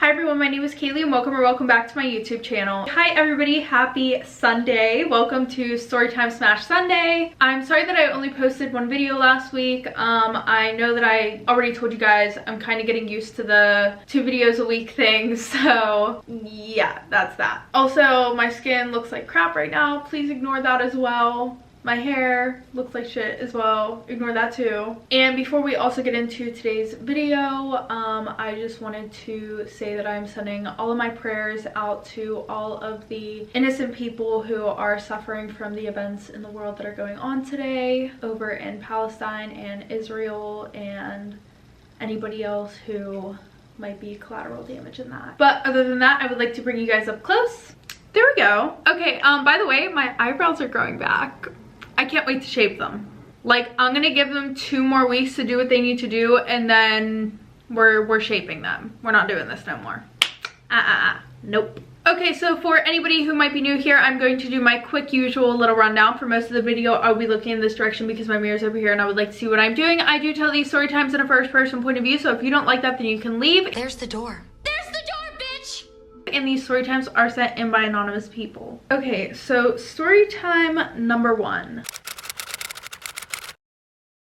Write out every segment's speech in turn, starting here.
Hi everyone, my name is Kaylee and welcome back to my YouTube channel. Hi everybody, happy Sunday. Welcome to Storytime Smash Sunday. I'm sorry that I only posted one video last week. I know that I already told you guys I'm kind of getting used to the 2 videos a week thing, so yeah, that's that. Also, my skin looks like crap right now. Please ignore that as well. My hair looks like shit as well. Ignore that too. And before we also get into today's video, I just wanted to say that I'm sending all of my prayers out to all of the innocent people who are suffering from the events in the world that are going on today over in Palestine and Israel and anybody else who might be collateral damage in that. But other than that, I would like to bring you guys up close. There we go. Okay, by the way, my eyebrows are growing back. I can't wait to shape them. Like, I'm gonna give them 2 more weeks to do what they need to do, and then we're shaping them. We're not doing this no more. Nope. Okay, so for anybody who might be new here, I'm going to do my quick usual little rundown. For most of the video, I'll be looking in this direction because my mirror's over here and I would like to see what I'm doing. I do tell these story times in a first person point of view, so if you don't like that, then you can leave. There's the door. There's the door, bitch! And these story times are sent in by anonymous people. Okay, so story time number 1.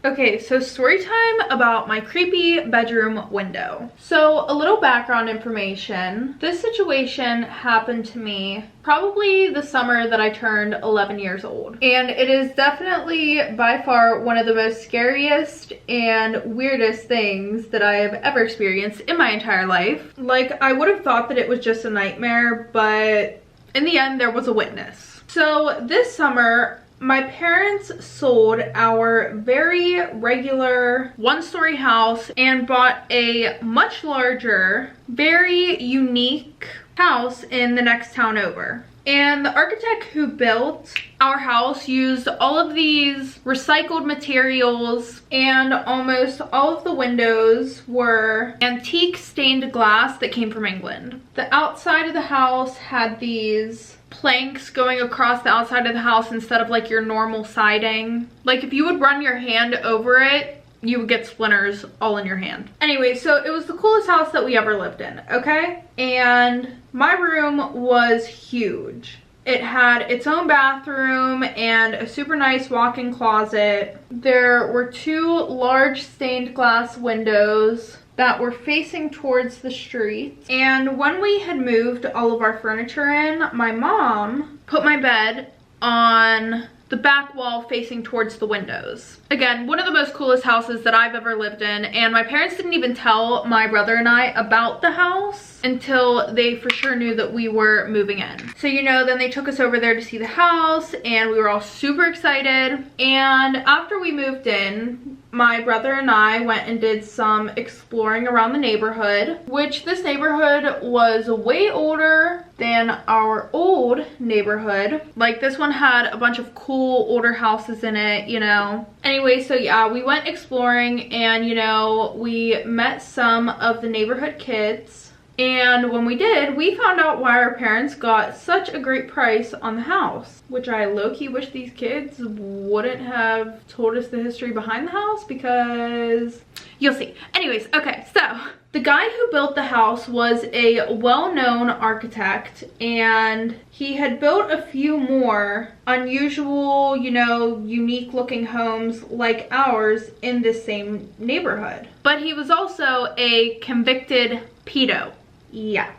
Okay, so story time about my creepy bedroom window. So a little background information. This situation happened to me probably the summer that I turned 11 years old. And it is definitely by far one of the most scariest and weirdest things that I have ever experienced in my entire life. Like, I would have thought that it was just a nightmare, but in the end there was a witness. So this summer, my parents sold our very regular 1-story house and bought a much larger, very unique house in the next town over. And the architect who built our house used all of these recycled materials, and almost all of the windows were antique stained glass that came from England. The outside of the house had these planks going across the outside of the house instead of like your normal siding. Like, if you would run your hand over it, you would get splinters all in your hand. Anyway, so it was the coolest house that we ever lived in, okay? And my room was huge. It had its own bathroom and a super nice walk-in closet. There were 2 large stained glass windows that were facing towards the street. And when we had moved all of our furniture in, my mom put my bed on the back wall facing towards the windows. Again, one of the most coolest houses that I've ever lived in, and my parents didn't even tell my brother and I about the house until they for sure knew that we were moving in. So, you know, then they took us over there to see the house and we were all super excited. And after we moved in, my brother and I went and did some exploring around the neighborhood, which this neighborhood was way older than our old neighborhood. Like, this one had a bunch of cool older houses in it, you know. Anyway, so yeah, we went exploring and, you know, we met some of the neighborhood kids. And when we did, we found out why our parents got such a great price on the house, which I low-key wish these kids wouldn't have told us the history behind the house, because you'll see. Anyways, okay, so the guy who built the house was a well-known architect, and he had built a few more unusual, you know, unique looking homes like ours in this same neighborhood. But he was also a convicted pedo. Yeah.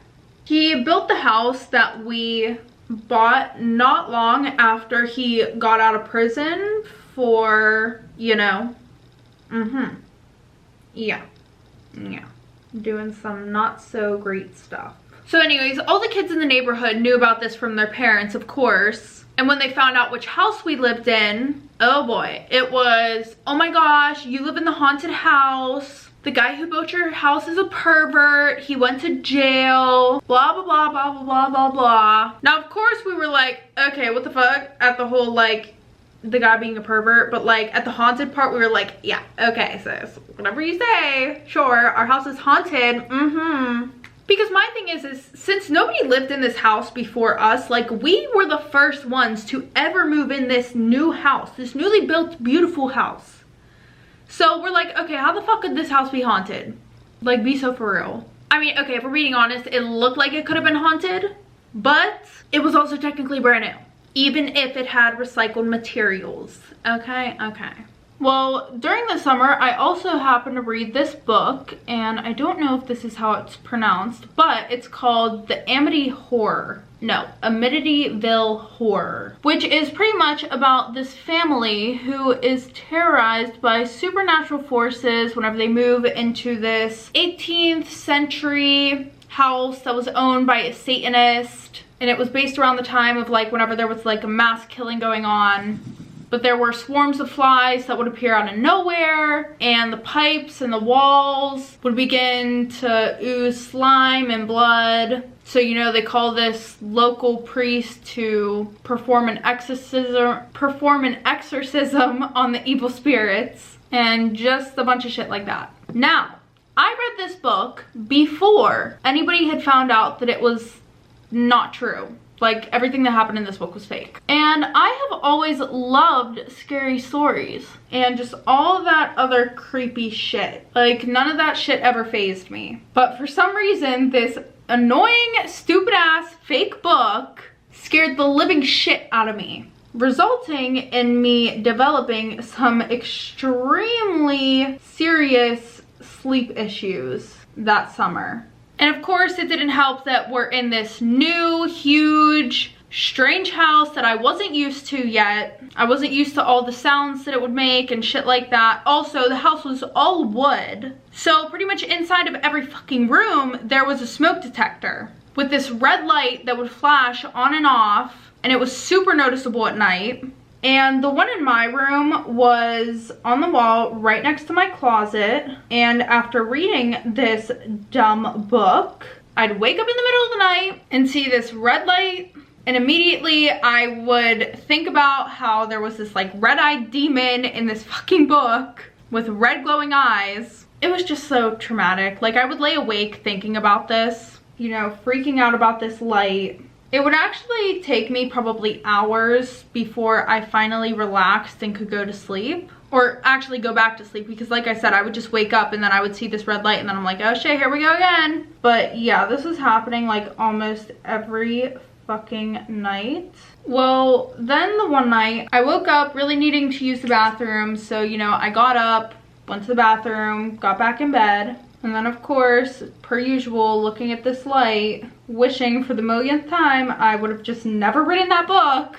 He built the house that we bought not long after he got out of prison for, you know, yeah, doing some not so great stuff. So anyways, all the kids in the neighborhood knew about this from their parents, of course. And when they found out which house we lived in, oh boy, it was, oh my gosh, you live in the haunted house. The guy who built your house is a pervert. He went to jail. Blah, blah, blah, blah, blah, blah, blah, blah. Now, of course, we were like, okay, what the fuck? At the whole, like, the guy being a pervert. But, like, at the haunted part, we were like, yeah, okay, sis. Whatever you say. Sure, our house is haunted. Because my thing is since nobody lived in this house before us, like, we were the first ones to ever move in this new house. This newly built, beautiful house. So we're like, okay, how the fuck could this house be haunted? Like, be so for real. I mean, okay, if we're being honest, it looked like it could have been haunted, but it was also technically brand new, even if it had recycled materials. Okay. Well, during the summer, I also happened to read this book, and I don't know if this is how it's pronounced, but it's called The Amityville Horror, which is pretty much about this family who is terrorized by supernatural forces whenever they move into this 18th century house that was owned by a Satanist, and it was based around the time of like whenever there was like a mass killing going on. But there were swarms of flies that would appear out of nowhere, and the pipes and the walls would begin to ooze slime and blood. So, you know, they call this local priest to perform an exorcism on the evil spirits, and just a bunch of shit like that. Now, I read this book before anybody had found out that it was not true. Like, everything that happened in this book was fake. And I have always loved scary stories and just all of that other creepy shit. Like, none of that shit ever fazed me. But for some reason, this annoying, stupid ass fake book scared the living shit out of me, resulting in me developing some extremely serious sleep issues that summer. And of course, it didn't help that we're in this new, huge, strange house that I wasn't used to yet. I wasn't used to all the sounds that it would make and shit like that. Also, the house was all wood. So pretty much inside of every fucking room, there was a smoke detector with this red light that would flash on and off. And it was super noticeable at night. And the one in my room was on the wall right next to my closet. And after reading this dumb book, I'd wake up in the middle of the night and see this red light. And immediately I would think about how there was this like red-eyed demon in this fucking book with red glowing eyes. It was just so traumatic. Like, I would lay awake thinking about this, you know, freaking out about this light. It would actually take me probably hours before I finally relaxed and could go to sleep. Or actually go back to sleep, because like I said, I would just wake up and then I would see this red light and then I'm like, oh shit, here we go again. But yeah, this was happening like almost every fucking night. Well, then the one night I woke up really needing to use the bathroom. So, you know, I got up, went to the bathroom, got back in bed. And then, of course, per usual, looking at this light, wishing for the millionth time I would have just never written that book.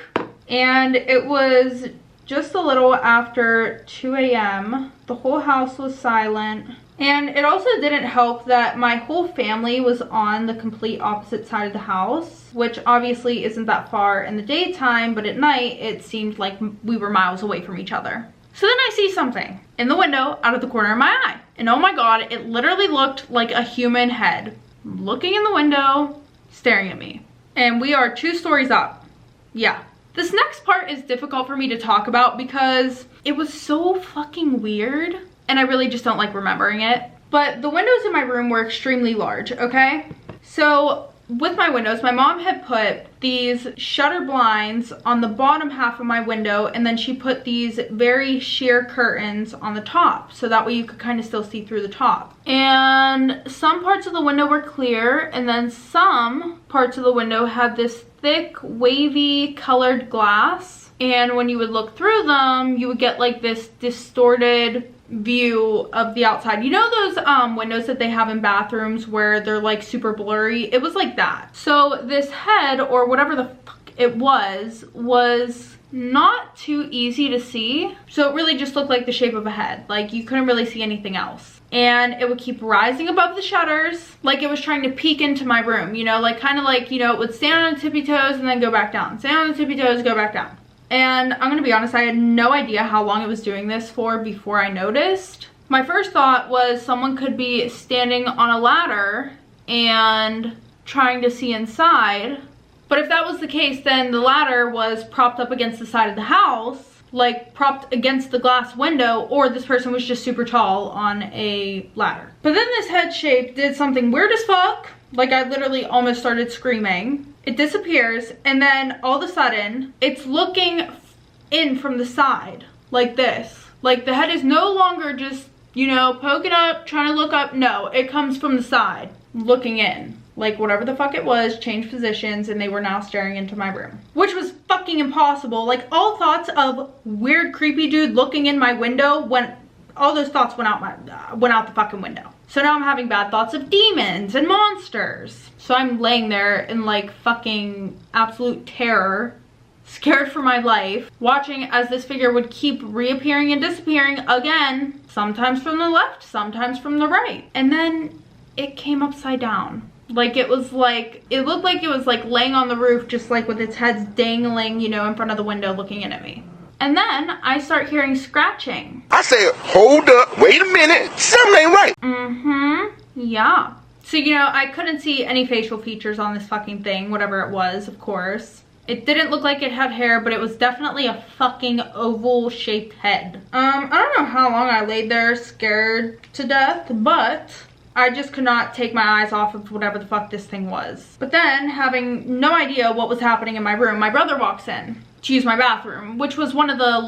And it was just a little after 2 a.m. The whole house was silent. And it also didn't help that my whole family was on the complete opposite side of the house, which obviously isn't that far in the daytime, but at night it seemed like we were miles away from each other. So then I see something in the window out of the corner of my eye. And oh my god, it literally looked like a human head looking in the window, staring at me. And we are 2 stories up. Yeah. This next part is difficult for me to talk about because it was so fucking weird. And I really just don't like remembering it. But the windows in my room were extremely large, okay? So with my windows, my mom had put these shutter blinds on the bottom half of my window, and then she put these very sheer curtains on the top, so that way you could kind of still see through the top. And some parts of the window were clear, and then some parts of the window had this thick, wavy colored glass, and when you would look through them, you would get like this distorted view of the outside. You know those windows that they have in bathrooms where they're like super blurry? It was like that. So this head, or whatever the fuck it was not too easy to see. So it really just looked like the shape of a head. Like, you couldn't really see anything else. And it would keep rising above the shutters, like it was trying to peek into my room, you know, like kind of like, you know, it would stand on its tippy toes and then go back down, stand on its tippy toes, go back down. And I'm gonna be honest, I had no idea how long it was doing this for before I noticed. My first thought was someone could be standing on a ladder and trying to see inside. But if that was the case, then the ladder was propped up against the side of the house, like propped against the glass window, or this person was just super tall on a ladder. But then this head shape did something weird as fuck. Like, I literally almost started screaming. It disappears, and then all of a sudden, it's looking in from the side, like this. Like, the head is no longer just, you know, poking up, trying to look up. No, it comes from the side. looking in. Like whatever the fuck it was, changed positions, and they were now staring into my room. Which was fucking impossible. Like all thoughts of weird creepy dude looking in my window all those thoughts went out the fucking window. So now I'm having bad thoughts of demons and monsters. So I'm laying there in like fucking absolute terror, scared for my life, watching as this figure would keep reappearing and disappearing again, sometimes from the left, sometimes from the right. And then it came upside down. Like it looked like it was like laying on the roof, just like with its head dangling, you know, in front of the window looking in at me. And then I start hearing scratching. I said, hold up, wait a minute, something ain't right. Yeah. So, you know, I couldn't see any facial features on this fucking thing, whatever it was, of course. It didn't look like it had hair, but it was definitely a fucking oval-shaped head. I don't know how long I laid there scared to death, but I just could not take my eyes off of whatever the fuck this thing was. But then, having no idea what was happening in my room, my brother walks in to use my bathroom, which was one of the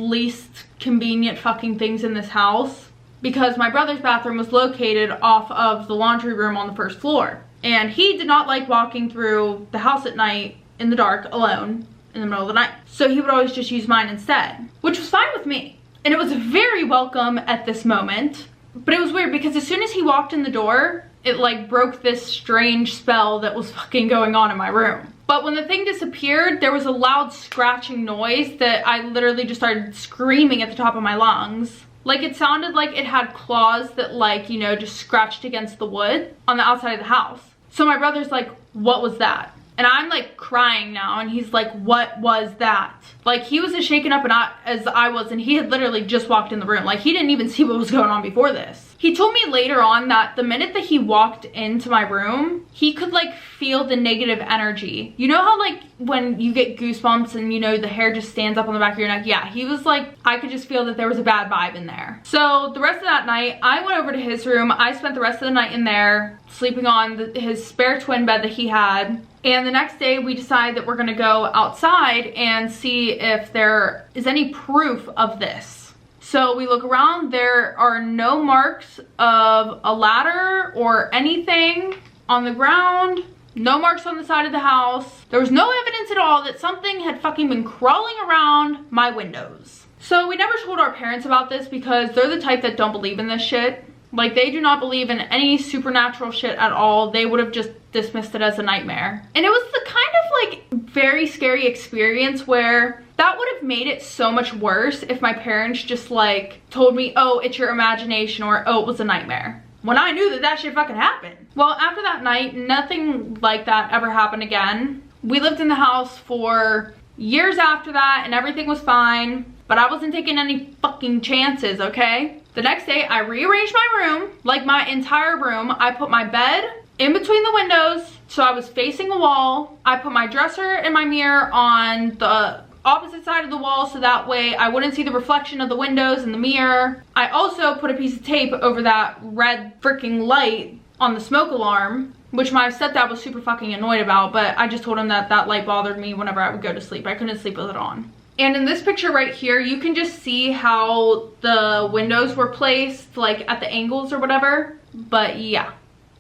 least convenient fucking things in this house, because my brother's bathroom was located off of the laundry room on the first floor. And he did not like walking through the house at night in the dark alone in the middle of the night. So he would always just use mine instead, which was fine with me. And it was very welcome at this moment. But it was weird because as soon as he walked in the door, it like broke this strange spell that was fucking going on in my room. But when the thing disappeared, there was a loud scratching noise that I literally just started screaming at the top of my lungs. Like it sounded like it had claws that like, you know, just scratched against the wood on the outside of the house. So my brother's like, what was that? And I'm like crying now, and he's like, what was that? Like he was as shaken up as I was, and he had literally just walked in the room. Like he didn't even see what was going on before this. He told me later on that the minute that he walked into my room, he could like feel the negative energy. You know how like when you get goosebumps and you know the hair just stands up on the back of your neck? Yeah, he was like, I could just feel that there was a bad vibe in there. So the rest of that night, I went over to his room. I spent the rest of the night in there, sleeping on his spare twin bed that he had. And the next day we decide that we're gonna go outside and see if there is any proof of this. So we look around, there are no marks of a ladder or anything on the ground, no marks on the side of the house. There was no evidence at all that something had fucking been crawling around my windows. So we never told our parents about this because they're the type that don't believe in this shit. Like they do not believe in any supernatural shit at all. They would have just dismissed it as a nightmare. And it was the kind of like very scary experience where that would have made it so much worse if my parents just like told me, oh, it's your imagination, or oh, it was a nightmare, when I knew that that shit fucking happened. Well, after that night, nothing like that ever happened again. We lived in the house for years after that and everything was fine, but I wasn't taking any fucking chances, okay? The next day, I rearranged my room, like my entire room. I put my bed in between the windows, so I was facing a wall. I put my dresser and my mirror on the opposite side of the wall, so that way I wouldn't see the reflection of the windows in the mirror. I also put a piece of tape over that red freaking light on the smoke alarm, which my stepdad was super fucking annoyed about, but I just told him that that light bothered me whenever I would go to sleep. I couldn't sleep with it on. And in this picture right here, you can just see how the windows were placed, like at the angles or whatever. But yeah.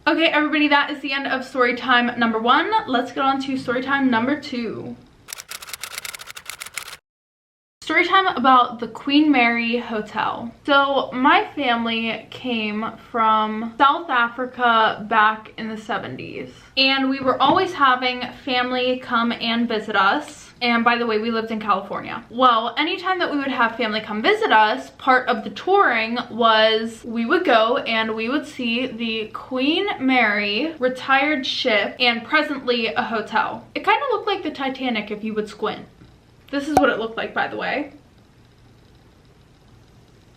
Okay, everybody, that is the end of story time number 1. Let's get on to story time number 2. Story time about the Queen Mary Hotel. So my family came from South Africa back in the 70s. And we were always having family come and visit us. And by the way, we lived in California. Well, anytime that we would have family come visit us, part of the touring was we would go and we would see the Queen Mary retired ship and presently a hotel. It kind of looked like the Titanic if you would squint. This is what it looked like, by the way.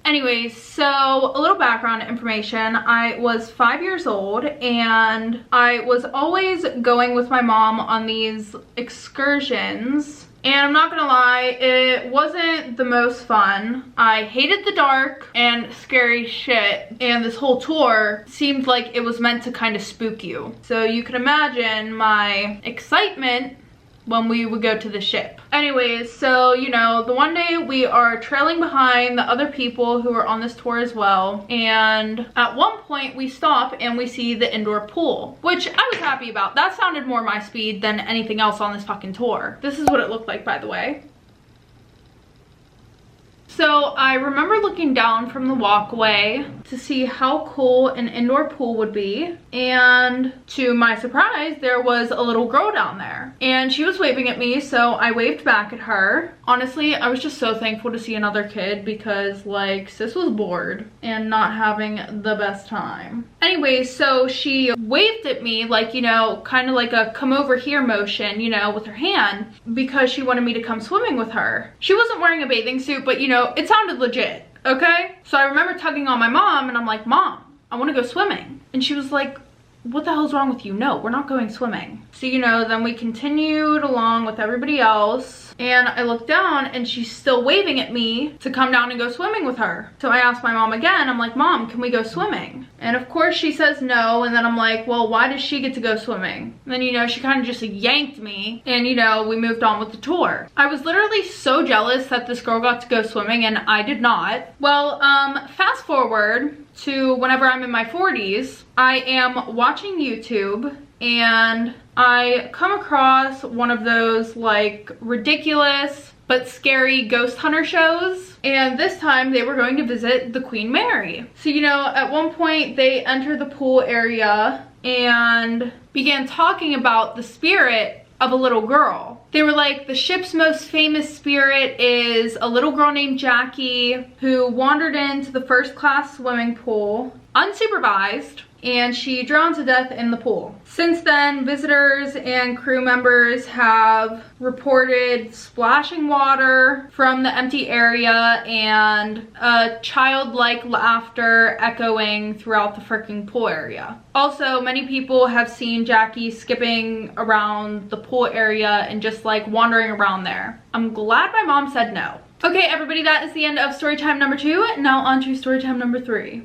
Anyways, so a little background information. I was 5 years old and I was always going with my mom on these excursions. And I'm not gonna lie, it wasn't the most fun. I hated the dark and scary shit. And this whole tour seemed like it was meant to kind of spook you. So you can imagine my excitement when we would go to the ship. Anyways, so you know, the one day we are trailing behind the other people who are on this tour as well, and at one point we stop and we see the indoor pool, which I was happy about. That sounded more my speed than anything else on this fucking tour. This is what it looked like, by the way. So I remember looking down from the walkway to see how cool an indoor pool would be, and to my surprise there was a little girl down there and she was waving at me, so I waved back at her. Honestly, I was just so thankful to see another kid because like sis was bored and not having the best time. Anyway, so she waved at me like, you know, kind of like a come over here motion, you know, with her hand, because she wanted me to come swimming with her. She wasn't wearing a bathing suit, but you know, it sounded legit, okay? So I remember tugging on my mom and I'm like, Mom, I want to go swimming. And she was like, what the hell's wrong with you? No, we're not going swimming. So, you know, then we continued along with everybody else, and I looked down and she's still waving at me to come down and go swimming with her. So I asked my mom again, I'm like, Mom, can we go swimming? And of course she says no, and then I'm like, well, why does she get to go swimming? And then, you know, she kind of just yanked me, and you know, we moved on with the tour. I was literally so jealous that this girl got to go swimming and I did not. Well, fast forward to whenever I'm in my 40s, I am watching YouTube and I come across one of those like ridiculous but scary ghost hunter shows, and this time they were going to visit the Queen Mary. So, you know, at one point they entered the pool area and began talking about the spirit of a little girl. They were like, the ship's most famous spirit is a little girl named Jackie who wandered into the first class swimming pool unsupervised, and she drowned to death in the pool. Since then, visitors and crew members have reported splashing water from the empty area and childlike laughter echoing throughout the freaking pool area. Also, many people have seen Jackie skipping around the pool area and just like wandering around there. I'm glad my mom said no. Okay, everybody, that is the end of story time number 2. Now on to story time number 3.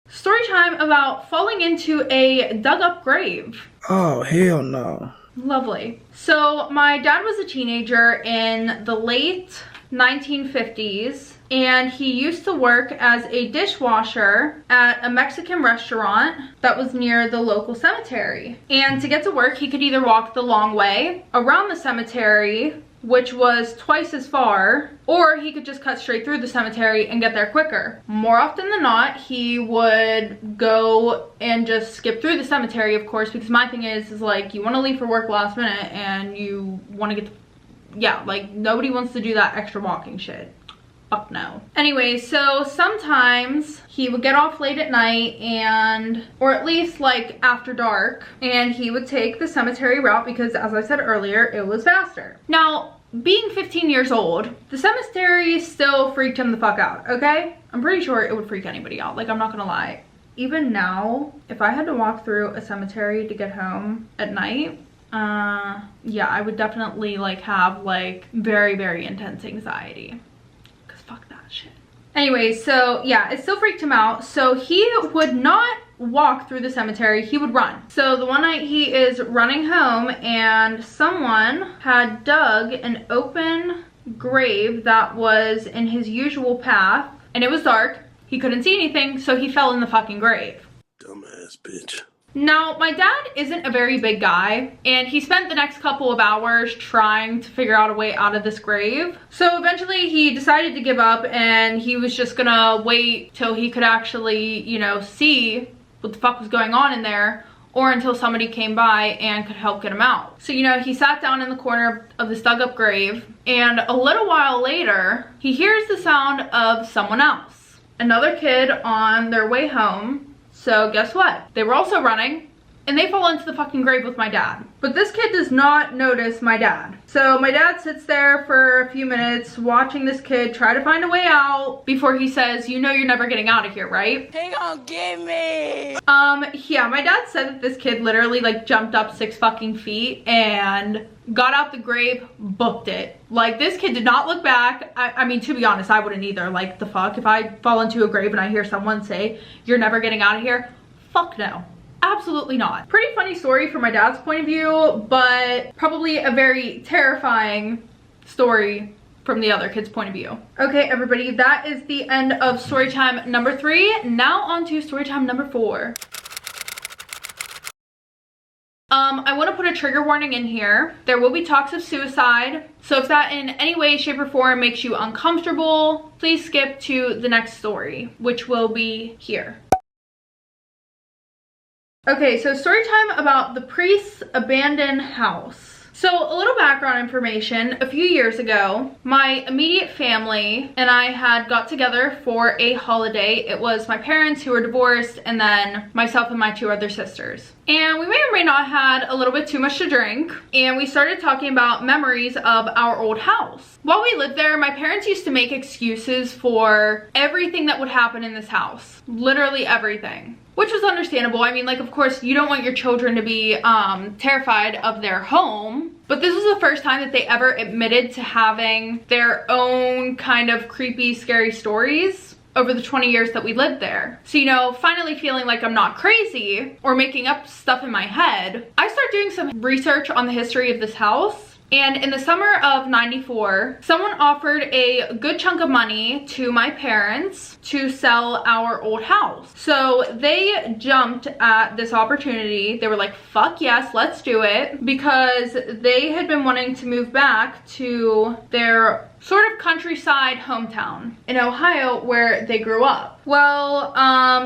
Story time about falling into a dug up grave. Oh, hell no. Lovely. So my dad was a teenager in the late 1950s, and he used to work as a dishwasher at a Mexican restaurant that was near the local cemetery. And to get to work, he could either walk the long way around the cemetery, which was twice as far, or he could just cut straight through the cemetery and get there quicker. More often than not, he would go and just skip through the cemetery, of course, because my thing is like, you want to leave for work last minute and you want to get to, yeah, like nobody wants to do that extra walking shit. Fuck no. Anyway, so sometimes he would get off late at night, and or at least like after dark, and he would take the cemetery route because, as I said earlier, it was faster. Now, being 15 years old, the cemetery still freaked him the fuck out, okay? I'm pretty sure it would freak anybody out, like I'm not gonna lie. Even now, if I had to walk through a cemetery to get home at night, yeah, I would definitely like have like very, very intense anxiety. Fuck that shit. Anyway, so yeah, it still freaked him out. So he would not walk through the cemetery, he would run. So the one night he is running home and someone had dug an open grave that was in his usual path, and it was dark. He couldn't see anything, so he fell in the fucking grave. Dumbass bitch. Now, my dad isn't a very big guy, and he spent the next couple of hours trying to figure out a way out of this grave. So eventually he decided to give up, and he was just gonna wait till he could actually, you know, see what the fuck was going on in there, or until somebody came by and could help get him out. So, you know, he sat down in the corner of this dug up grave, and a little while later, he hears the sound of someone else. Another kid on their way home. So guess what? They were also running, and they fall into the fucking grave with my dad. But this kid does not notice my dad. So my dad sits there for a few minutes watching this kid try to find a way out before he says, you know you're never getting out of here, right? He gonna get me! Yeah, my dad said that this kid literally like jumped up 6 fucking feet and got out the grave, booked it. Like, this kid did not look back. I mean, to be honest, I wouldn't either. Like, the fuck? If I fall into a grave and I hear someone say, you're never getting out of here, fuck no. Absolutely not. Pretty funny story from my dad's point of view, but probably a very terrifying story from the other kid's point of view. Okay, everybody, that is the end of story time number 3. Now on to story time number 4. I want to put a trigger warning in here. There will be talks of suicide. So if that in any way, shape, or form makes you uncomfortable, please skip to the next story, which will be here. Okay, so story time about the priest's abandoned house. So a little background information. A few years ago, my immediate family and I had got together for a holiday. It was my parents who were divorced and then myself and my 2 other sisters. And we may or may not had a little bit too much to drink, and we started talking about memories of our old house. While we lived there, my parents used to make excuses for everything that would happen in this house. Literally everything. Which was understandable. I mean, like, of course, you don't want your children to be terrified of their home. But this was the first time that they ever admitted to having their own kind of creepy, scary stories over the 20 years that we lived there. So, you know, finally feeling like I'm not crazy or making up stuff in my head, I started doing some research on the history of this house. And in the summer of '94, someone offered a good chunk of money to my parents to sell our old house. So they jumped at this opportunity. They were like, fuck yes, let's do it. Because they had been wanting to move back to their sort of countryside hometown in Ohio where they grew up. Well,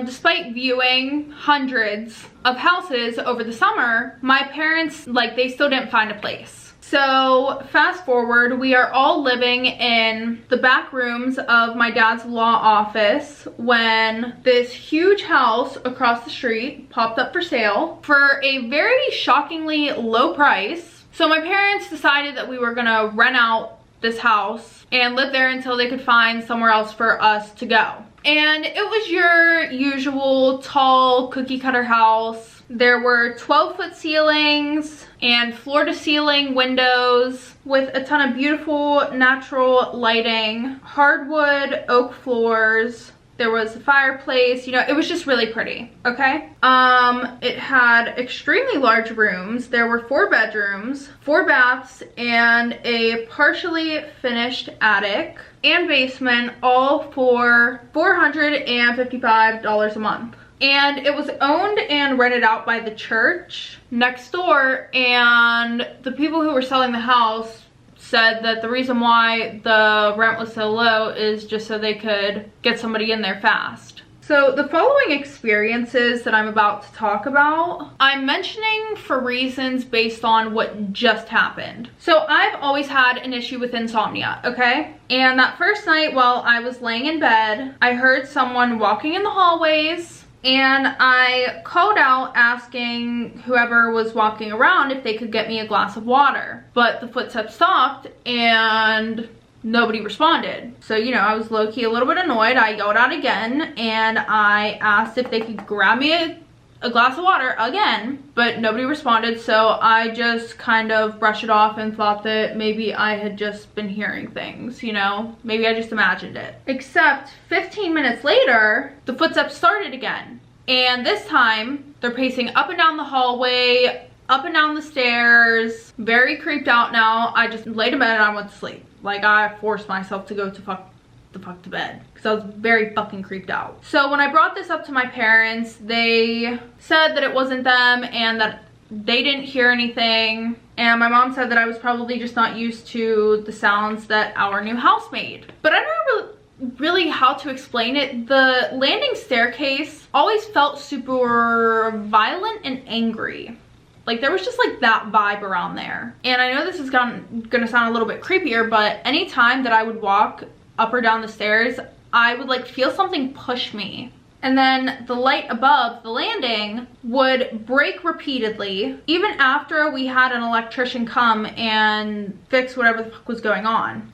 despite viewing hundreds of houses over the summer, my parents, like, they still didn't find a place. So fast forward, we are all living in the back rooms of my dad's law office when this huge house across the street popped up for sale for a very shockingly low price. So my parents decided that we were gonna rent out this house and live there until they could find somewhere else for us to go. And it was your usual tall cookie cutter house. There were 12-foot ceilings and floor-to-ceiling windows with a ton of beautiful natural lighting, hardwood oak floors. There was a fireplace, you know, it was just really pretty, okay? It had extremely large rooms. There were 4 bedrooms, 4 baths, and a partially finished attic and basement, all for $455 a month. And it was owned and rented out by the church next door, and the people who were selling the house said that the reason why the rent was so low is just so they could get somebody in there fast. So the following experiences that I'm about to talk about, I'm mentioning for reasons based on what just happened. So I've always had an issue with insomnia, okay? And that first night while I was laying in bed, I heard someone walking in the hallways, and I called out asking whoever was walking around if they could get me a glass of water. But the footsteps stopped and nobody responded. So, you know, I was low-key a little bit annoyed. I yelled out again and I asked if they could grab me a glass of water again, but nobody responded. So I just kind of brushed it off and thought that maybe I had just been hearing things, you know? Maybe I just imagined it. Except 15 minutes later, the footsteps started again. And this time, they're pacing up and down the hallway, up and down the stairs. Very creeped out now. I just laid in bed and I went to sleep. Like, I forced myself to go to to bed because I was very fucking creeped out. So when I brought this up to my parents, they said that it wasn't them and that they didn't hear anything. And my mom said that I was probably just not used to the sounds that our new house made. But I don't know really how to explain it. The landing staircase always felt super violent and angry. Like, there was just like that vibe around there. And I know this is gonna sound a little bit creepier, but anytime that I would walk up or down the stairs, I would like feel something push me. And then the light above the landing would break repeatedly, even after we had an electrician come and fix whatever the fuck was going on.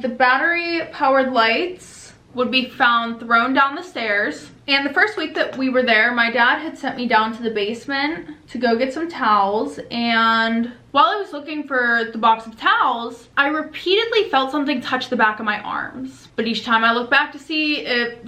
The battery powered lights would be found thrown down the stairs. And the first week that we were there, my dad had sent me down to the basement to go get some towels. And while I was looking for the box of towels, I repeatedly felt something touch the back of my arms. But each time I looked back to see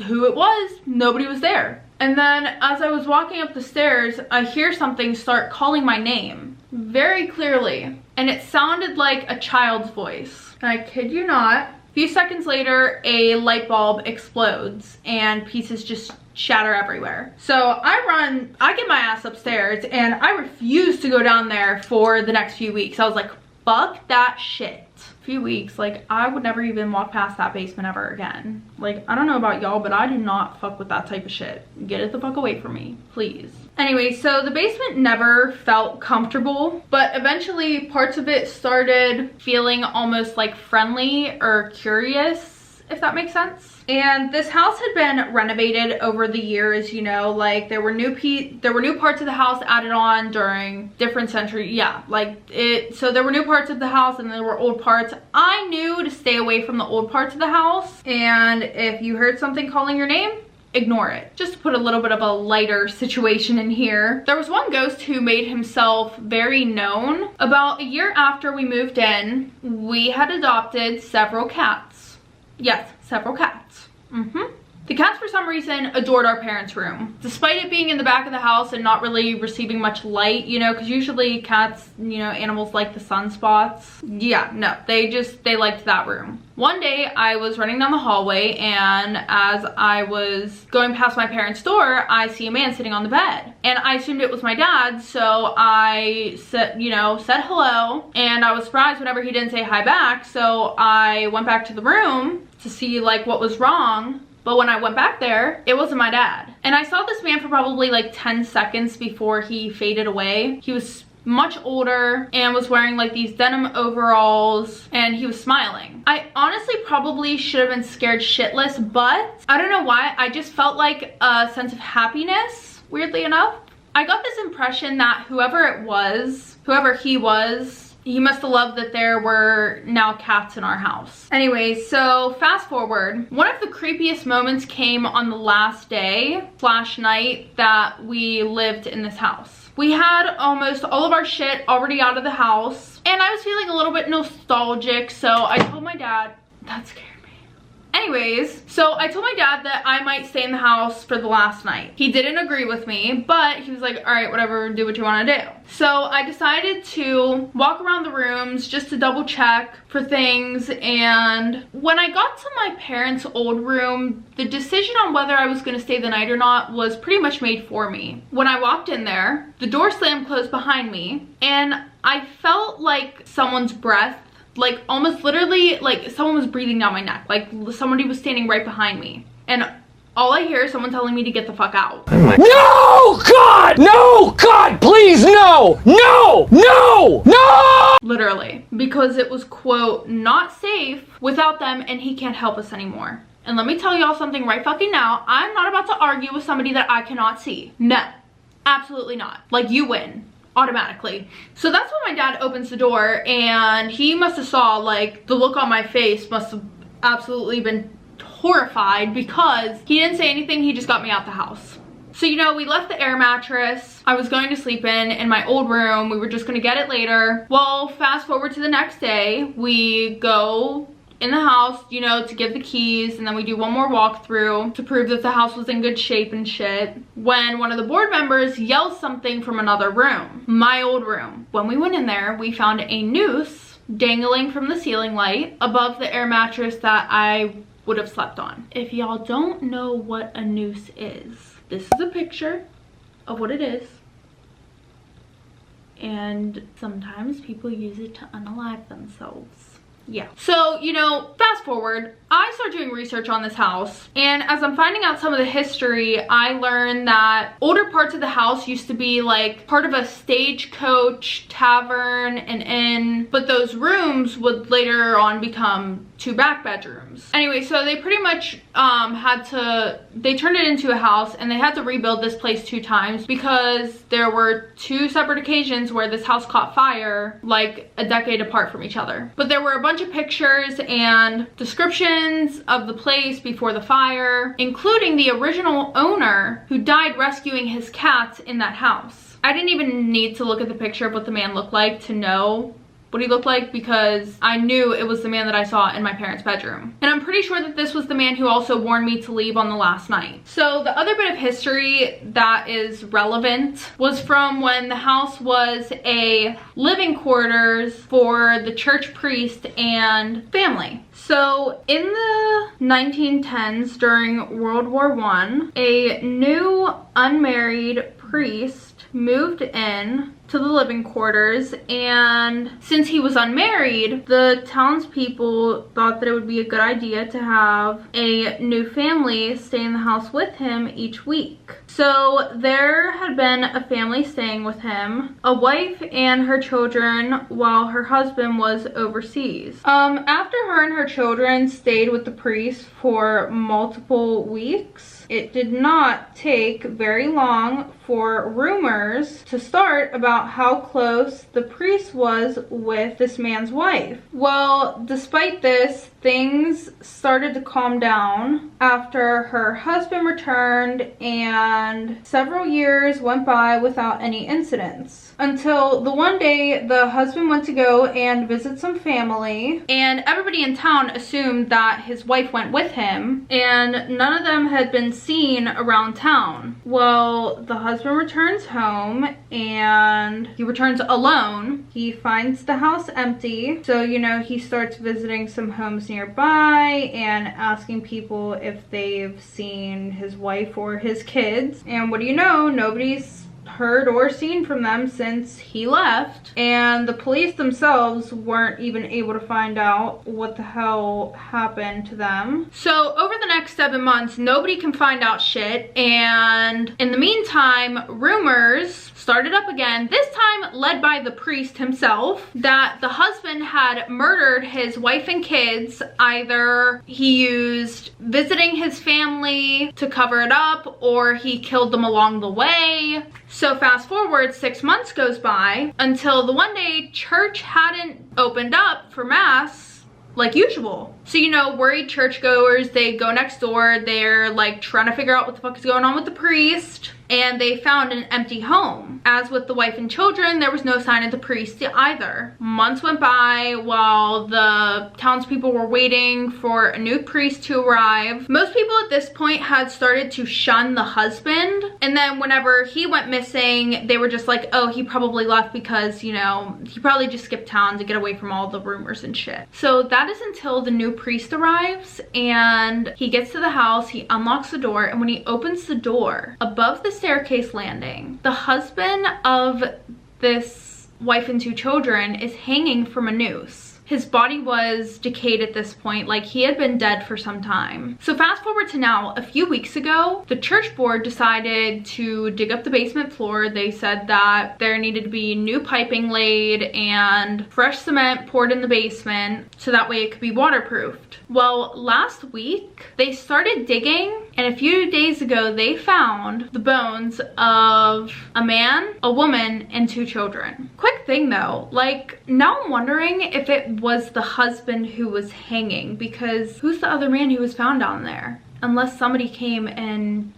who it was, nobody was there. And then as I was walking up the stairs, I hear something start calling my name very clearly. And it sounded like a child's voice. And I kid you not, a few seconds later, a light bulb explodes and pieces just shatter everywhere. So I get my ass upstairs and I refuse to go down there for the next few weeks. I was like, fuck that shit. Few weeks, like I would never even walk past that basement ever again. Like, I don't know about y'all, but I do not fuck with that type of shit. Get it the fuck away from me, please. Anyway, so the basement never felt comfortable, but eventually parts of it started feeling almost like friendly or curious, if that makes sense. And this house had been renovated over the years, you know, like there were new parts of the house added on during different centuries. Yeah, so there were new parts of the house and there were old parts. I knew to stay away from the old parts of the house, and if you heard something calling your name, ignore it. Just to put a little bit of a lighter situation in here, there was one ghost who made himself very known. About a year after we moved in, we had adopted several cats. Yes, several cats. The cats, for some reason, adored our parents' room. Despite it being in the back of the house and not really receiving much light, you know, because usually cats, you know, animals like the sunspots. Yeah, no, they liked that room. One day, I was running down the hallway, and as I was going past my parents' door, I see a man sitting on the bed. And I assumed it was my dad, so I said hello, and I was surprised whenever he didn't say hi back, so I went back to the room to see, like, what was wrong. But when I went back there, it wasn't my dad. And I saw this man for probably like 10 seconds before he faded away. He was much older and was wearing like these denim overalls, and he was smiling. I honestly probably should have been scared shitless, but I don't know why. I just felt like a sense of happiness, weirdly enough. I got this impression that whoever he was, he must have loved that there were now cats in our house. Anyway, so fast forward. One of the creepiest moments came on the last day / night that we lived in this house. We had almost all of our shit already out of the house, and I was feeling a little bit nostalgic, so I told my dad, that scared me. Anyways, so I told my dad that I might stay in the house for the last night. He didn't agree with me, but he was like, all right, whatever, do what you want to do. So I decided to walk around the rooms just to double check for things, and when I got to my parents' old room, the decision on whether I was going to stay the night or not was pretty much made for me. When I walked in there, the door slammed closed behind me, and I felt like someone's breath, like almost literally like someone was breathing down my neck, like somebody was standing right behind me, and all I hear is someone telling me to get the fuck out. No, God! No, God, please, no! No! No! No! Literally, because it was, quote, not safe without them, and he can't help us anymore. And let me tell y'all something right fucking now. I'm not about to argue with somebody that I cannot see. No, absolutely not. Like, you win. Automatically. So that's when my dad opens the door, and he must have saw, like, the look on my face must have absolutely been horrified, because he didn't say anything. He just got me out the house. So, you know, we left the air mattress I was going to sleep in my old room. We were just going to get it later. Well, fast forward to the next day, we go in the house, you know, to give the keys, and then we do one more walkthrough to prove that the house was in good shape and shit, when one of the board members yells something from another room, my old room. When we went in there, we found a noose dangling from the ceiling light above the air mattress that I would have slept on. If y'all don't know what a noose is, this is a picture of what it is, and sometimes people use it to unalive themselves. Yeah. So, you know, fast forward, I started doing research on this house, and as I'm finding out some of the history, I learned that older parts of the house used to be like part of a stagecoach, tavern, and inn, but those rooms would later on become 2 back bedrooms. Anyway, so they pretty much they turned it into a house, and they had to rebuild this place 2 times because there were 2 separate occasions where this house caught fire like a decade apart from each other. But there were a bunch of pictures and descriptions of the place before the fire, including the original owner who died rescuing his cats in that house. I didn't even need to look at the picture of what the man looked like to know what he looked like because I knew it was the man that I saw in my parents' bedroom. And I'm pretty sure that this was the man who also warned me to leave on the last night. So the other bit of history that is relevant was from when the house was a living quarters for the church priest and family. So in the 1910s, during World War I, a new unmarried priest moved in to the living quarters, and since he was unmarried, the townspeople thought that it would be a good idea to have a new family stay in the house with him each week. So there had been a family staying with him, a wife and her children, while her husband was overseas. After her and her children stayed with the priest for multiple weeks, it did not take very long for rumors to start about how close the priest was with this man's wife. Well, despite this, things started to calm down after her husband returned, and several years went by without any incidents. Until the one day the husband went to go and visit some family, and everybody in town assumed that his wife went with him, and none of them had been seen around town. Well, the husband returns home, and he returns alone. He finds the house empty, so you know, he starts visiting some homes nearby and asking people if they've seen his wife or his kids, and what do you know, nobody's heard or seen from them since he left, and the police themselves weren't even able to find out what the hell happened to them. So over the next 7 months, nobody can find out shit, and in the meantime, rumors started up again, this time led by the priest himself, that the husband had murdered his wife and kids. Either he used visiting his family to cover it up, or he killed them along the way. So fast forward, 6 months goes by until the one day church hadn't opened up for mass like usual. So you know, worried churchgoers, they go next door, they're like trying to figure out what the fuck is going on with the priest, and they found an empty home. As with the wife and children, there was no sign of the priest either. Months went by while the townspeople were waiting for a new priest to arrive. Most people at this point had started to shun the husband, and then whenever he went missing, they were just like, oh, he probably left because, you know, he probably just skipped town to get away from all the rumors and shit. So that is until the new priest arrives, and he gets to the house, he unlocks the door, and when he opens the door, above the staircase landing, the husband of this wife and 2 children is hanging from a noose. His body was decayed at this point, like he had been dead for some time. So fast forward to now, a few weeks ago, the church board decided to dig up the basement floor. They said that there needed to be new piping laid and fresh cement poured in the basement so that way it could be waterproofed. Well, last week they started digging, and a few days ago they found the bones of a man, a woman, and 2 children. Quick thing though, like now I'm wondering if it was the husband who was hanging, because who's the other man who was found down there? Unless somebody came and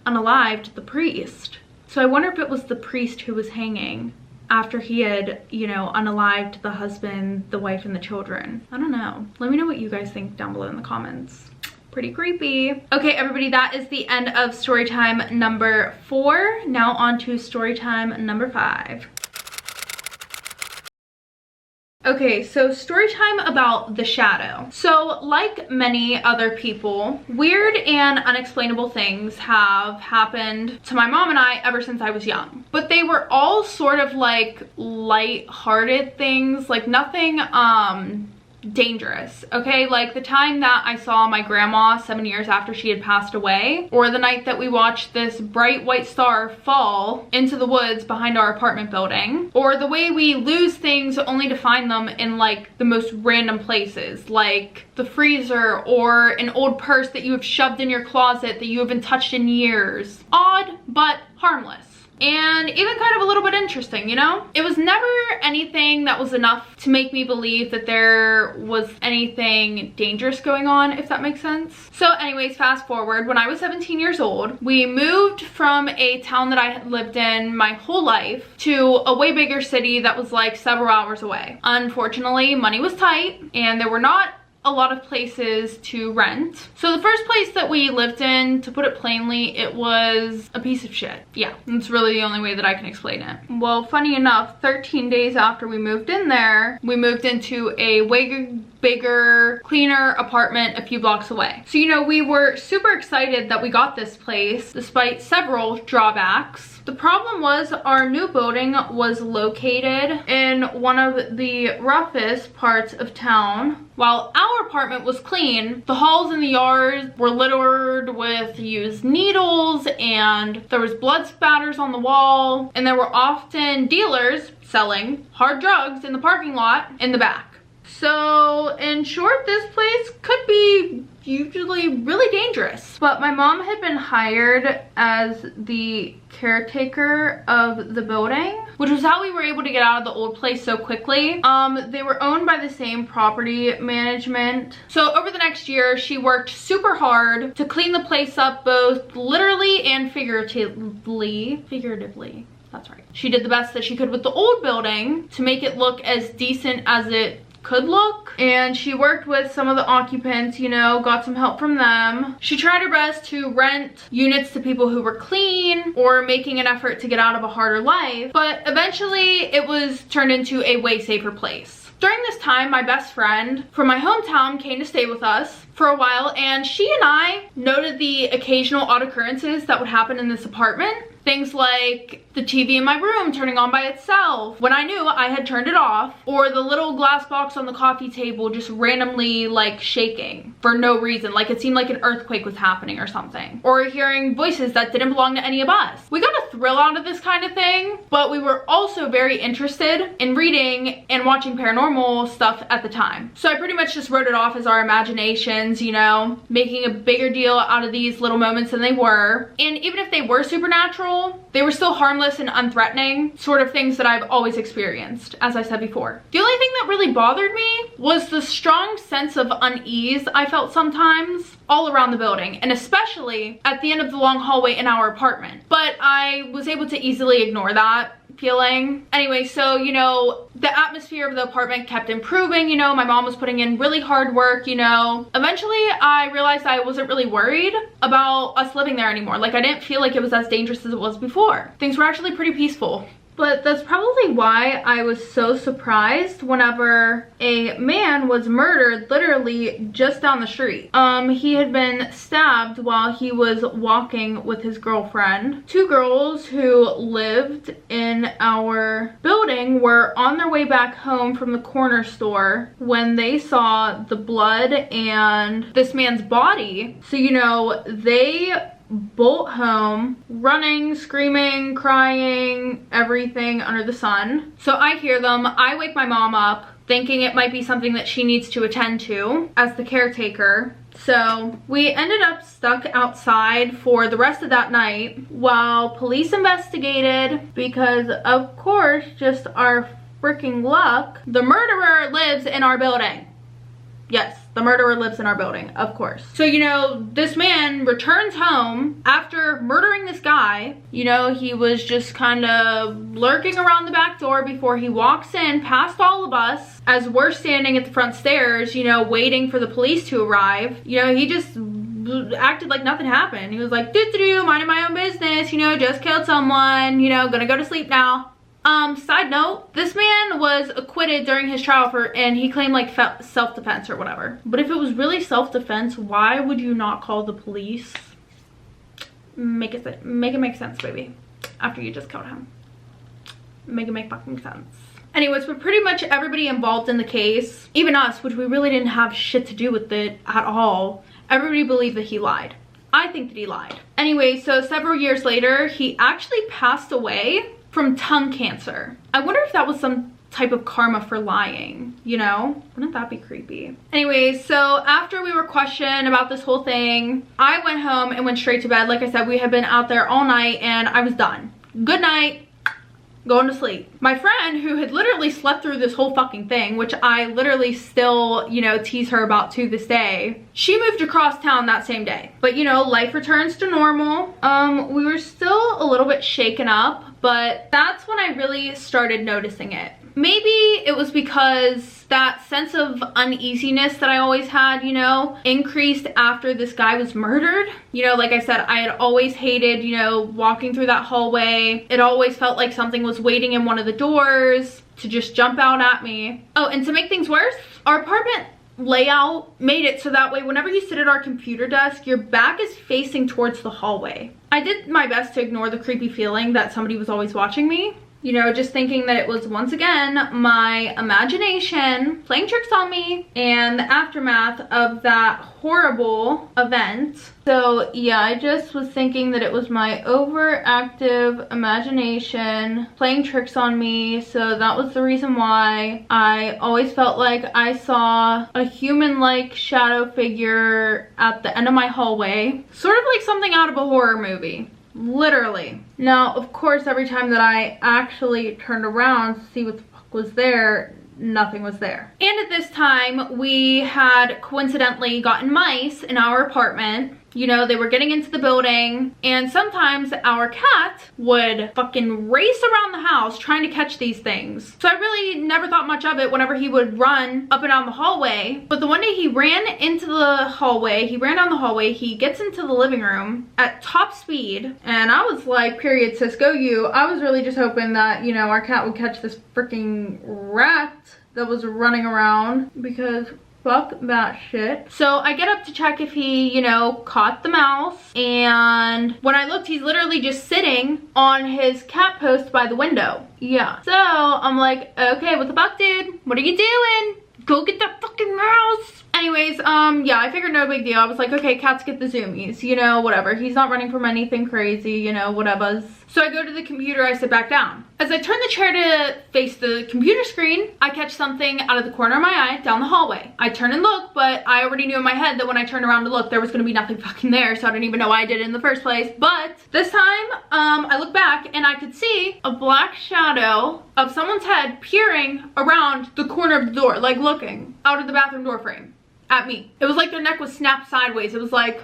unalived the priest. So I wonder if it was the priest who was hanging after he had, you know, unalived the husband, the wife, and the children. I don't know. Let me know what you guys think down below in the comments. Pretty creepy. Okay, everybody, that is the end of story time number 4. Now on to story time number 5. Okay, so story time about the shadow. So like many other people, weird and unexplainable things have happened to my mom and I ever since I was young. But they were all sort of like light-hearted things, like nothing dangerous, okay? Like the time that I saw my grandma 7 years after she had passed away, or the night that we watched this bright white star fall into the woods behind our apartment building, or the way we lose things only to find them in like the most random places, like the freezer or an old purse that you have shoved in your closet that you haven't touched in years. Odd, but harmless. and even kind of a little bit interesting, you know? It was never anything that was enough to make me believe that there was anything dangerous going on, if that makes sense. So anyways, fast forward, when I was 17 years old, we moved from a town that I had lived in my whole life to a way bigger city that was like several hours away. Unfortunately, money was tight and there were not a lot of places to rent. So the first place that we lived in, to put it plainly, it was a piece of shit. Yeah, that's really the only way that I can explain it. Well, funny enough, 13 days after we moved in there, we moved into a way bigger, cleaner apartment a few blocks away. So, you know, we were super excited that we got this place despite several drawbacks. The problem was our new building was located in one of the roughest parts of town. While our apartment was clean, the halls in the yard were littered with used needles and there was blood spatters on the wall, and there were often dealers selling hard drugs in the parking lot in the back. So in short, this place could be usually really dangerous. But my mom had been hired as the caretaker of the building, which was how we were able to get out of the old place so quickly. They were owned by the same property management. So over the next year, she worked super hard to clean the place up, both literally and figuratively. That's right. She did the best that she could with the old building to make it look as decent as it could look, and she worked with some of the occupants, you know, got some help from them. She tried her best to rent units to people who were clean or making an effort to get out of a harder life, but eventually it was turned into a way safer place. During this time, my best friend from my hometown came to stay with us for a while, and she and I noted the occasional odd occurrences that would happen in this apartment. Things like the TV in my room turning on by itself when I knew I had turned it off, or the little glass box on the coffee table just randomly like shaking for no reason, like it seemed like an earthquake was happening or something, or hearing voices that didn't belong to any of us. We got a thrill out of this kind of thing, but we were also very interested in reading and watching paranormal stuff at the time. So I pretty much just wrote it off as our imaginations, you know, making a bigger deal out of these little moments than they were. And even if they were supernatural, they were still harmless and unthreatening, sort of things that I've always experienced, as I said before. The only thing that really bothered me was the strong sense of unease I felt sometimes all around the building, and especially at the end of the long hallway in our apartment. But I was able to easily ignore that feeling. Anyway, so, you know, the atmosphere of the apartment kept improving, you know, my mom was putting in really hard work, you know. Eventually, I realized I wasn't really worried about us living there anymore. Like, I didn't feel like it was as dangerous as it was before. Things were actually pretty peaceful. But that's probably why I was so surprised whenever a man was murdered literally just down the street. He had been stabbed while he was walking with his girlfriend. Two girls who lived in our building were on their way back home from the corner store when they saw the blood and this man's body. So, you know, they bolt home, running, screaming, crying, everything under the sun. So I hear them. I wake my mom up thinking it might be something that she needs to attend to as the caretaker. So we ended up stuck outside for the rest of that night while police investigated, because of course, just our freaking luck, the murderer lives in our building. Yes, the murderer lives in our building, of course. So, you know, this man returns home after murdering this guy. You know, he was just kind of lurking around the back door before he walks in past all of us as we're standing at the front stairs, you know, waiting for the police to arrive. You know, he just acted like nothing happened. He was like, doo-doo-doo, minding my own business, you know, just killed someone, you know, gonna go to sleep now. Side note, this man was acquitted during his trial and he claimed like self-defense or whatever. But if it was really self-defense, why would you not call the police? Make it make sense, baby. After you just killed him. Make it make fucking sense. Anyways, but pretty much everybody involved in the case, even us, which we really didn't have shit to do with it at all, everybody believed that he lied. I think that he lied. Anyway, so several years later, he actually passed away from tongue cancer. I wonder if that was some type of karma for lying, you know? Wouldn't that be creepy? Anyway, so after we were questioned about this whole thing, I went home and went straight to bed. Like I said, we had been out there all night and I was done. good night, going to sleep. My friend, who had literally slept through this whole fucking thing, which I literally still, you know, tease her about to this day, she moved across town that same day. But you know, life returns to normal. We were still a little bit shaken up, but that's when I really started noticing it. Maybe it was because that sense of uneasiness that I always had, you know, increased after this guy was murdered. You know, like I said, I had always hated, you know, walking through that hallway. It always felt like something was waiting in one of the doors to just jump out at me. Oh, and to make things worse, our apartment layout made it so that way whenever you sit at our computer desk, your back is facing towards the hallway. I did my best to ignore the creepy feeling that somebody was always watching me. You know, just thinking that it was once again my imagination playing tricks on me and the aftermath of that horrible event. So yeah, I just was thinking that it was my overactive imagination playing tricks on me. So that was the reason why I always felt like I saw a human-like shadow figure at the end of my hallway. Sort of like something out of a horror movie. Literally. Now, of course, every time that I actually turned around to see what the fuck was there, nothing was there. And at this time, we had coincidentally gotten mice in our apartment. You know, they were getting into the building, and sometimes our cat would fucking race around the house trying to catch these things. So I really never thought much of it whenever he would run up and down the hallway. But the one day he ran into the hallway, he ran down the hallway, he gets into the living room at top speed, and I was like, period sis, go you. I was really just hoping that, you know, our cat would catch this freaking rat that was running around, because fuck that shit. So I get up to check if he, you know, caught the mouse, and when I looked, he's literally just sitting on his cat post by the window. Yeah. So I'm like, okay, what the fuck, dude? What are you doing? Go get that fucking mouse. Anyways, yeah, I figured no big deal. I was like, okay, cats get the zoomies, you know, whatever. He's not running from anything crazy, you know, whatever. So I go to the computer, I sit back down. As I turn the chair to face the computer screen, I catch something out of the corner of my eye down the hallway. I turn and look, but I already knew in my head that when I turned around to look, there was gonna be nothing fucking there, so I didn't even know why I did it in the first place. But this time, I look back and I could see a black shadow of someone's head peering around the corner of the door, like looking out of the bathroom door frame at me. It was like their neck was snapped sideways. It was like,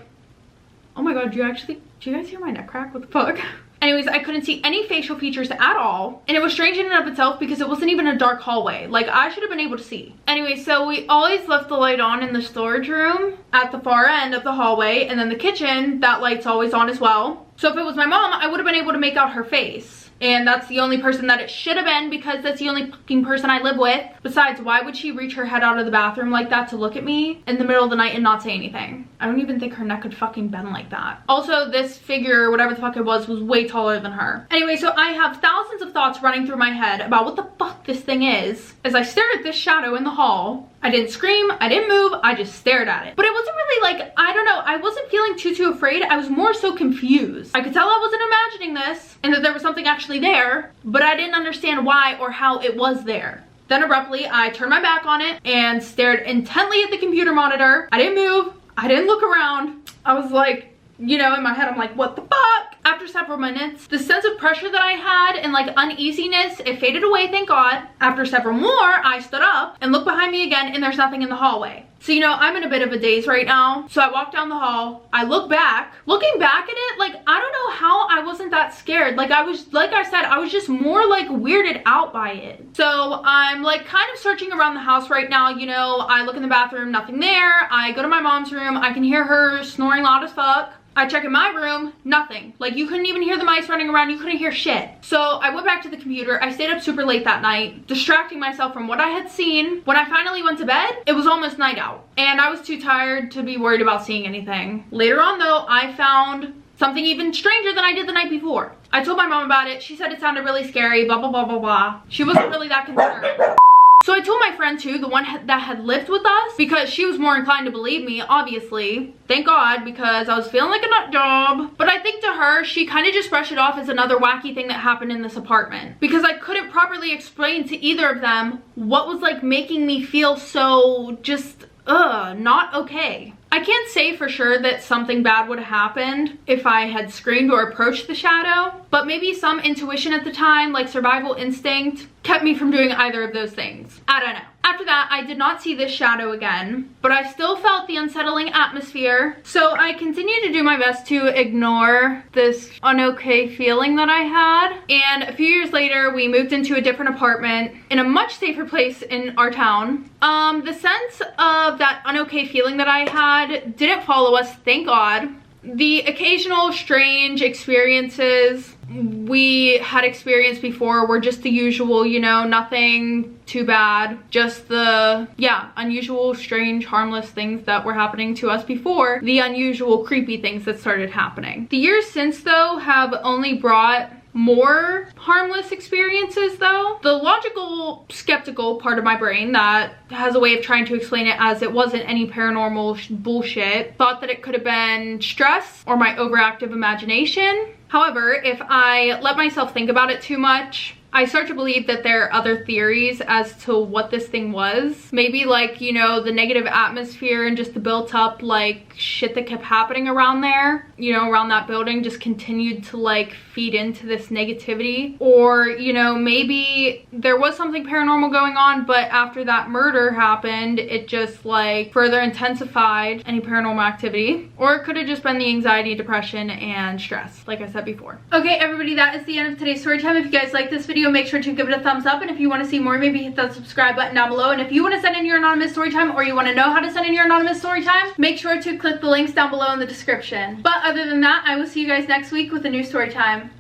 oh my god, do you guys hear my neck crack? What the fuck? Anyways, I couldn't see any facial features at all, and it was strange in and of itself because it wasn't even a dark hallway. Like, I should have been able to see. Anyway, so we always left the light on in the storage room at the far end of the hallway, and then the kitchen, that light's always on as well. So if it was my mom, I would have been able to make out her face. And that's the only person that it should have been, because that's the only fucking person I live with. Besides, why would she reach her head out of the bathroom like that to look at me in the middle of the night and not say anything? I don't even think her neck could fucking bend like that. Also, this figure, whatever the fuck it was way taller than her. Anyway, so I have thousands of thoughts running through my head about what the fuck this thing is as I stared at this shadow in the hall. I didn't scream, I didn't move, I just stared at it. But it wasn't really like, I don't know, I wasn't feeling too afraid. I was more so confused. I could tell I wasn't imagining this and that there was something actually there, but I didn't understand why or how it was there. Then abruptly, I turned my back on it and stared intently at the computer monitor. I didn't move, I didn't look around. I was like, you know, in my head, I'm like, what the fuck? After several minutes, the sense of pressure that I had and like uneasiness, it faded away, thank God. After several more, I stood up and looked behind me again, and there's nothing in the hallway. So, you know, I'm in a bit of a daze right now. So I walk down the hall, I look back. Looking back at it, like, I don't know how I wasn't that scared. Like, I said, I was just more like weirded out by it. So I'm like kind of searching around the house right now. You know, I look in the bathroom, nothing there. I go to my mom's room, I can hear her snoring loud as fuck. I check in my room, nothing. Like, you couldn't even hear the mice running around, you couldn't hear shit. So I went back to the computer, I stayed up super late that night, distracting myself from what I had seen. When I finally went to bed, it was almost night out, and I was too tired to be worried about seeing anything. Later on though, I found something even stranger than I did the night before. I told my mom about it, she said it sounded really scary, blah blah blah blah blah. She wasn't really that concerned. So I told my friend too, the one that had lived with us, because she was more inclined to believe me, obviously. Thank God, because I was feeling like a nut job. But I think to her, she kind of just brushed it off as another wacky thing that happened in this apartment. Because I couldn't properly explain to either of them what was like making me feel so just, not okay. I I can't say for sure that something bad would have happened if I had screamed or approached the shadow, but maybe some intuition at the time, like survival instinct, kept me from doing either of those things. I don't know. After that, I did not see this shadow again, but I still felt the unsettling atmosphere. So I continued to do my best to ignore this unokay feeling that I had. And a few years later, we moved into a different apartment in a much safer place in our town. The sense of that unokay feeling that I had didn't follow us, thank God. The occasional strange experiences we had experienced before were just the usual, you know, nothing too bad. Just the, yeah, unusual, strange, harmless things that were happening to us before. The unusual, creepy things that started happening. The years since, though, have only brought more harmless experiences though. The logical, skeptical part of my brain that has a way of trying to explain it as it wasn't any paranormal bullshit thought that it could have been stress or my overactive imagination. However, if I let myself think about it too much, I start to believe that there are other theories as to what this thing was. Maybe like, you know, the negative atmosphere and just the built up like shit that kept happening around there, you know, around that building just continued to like feed into this negativity. Or, you know, maybe there was something paranormal going on, but after that murder happened, it just like further intensified any paranormal activity. Or it could have just been the anxiety, depression, and stress, like I said before. Okay, everybody, that is the end of today's story time. If you guys like this video, make sure to give it a thumbs up, and if you want to see more, maybe hit that subscribe button down below. And if you want to send in your anonymous story time, or you want to know how to send in your anonymous story time, make sure to click the links down below in the description. But other than that, I will see you guys next week with a new story time.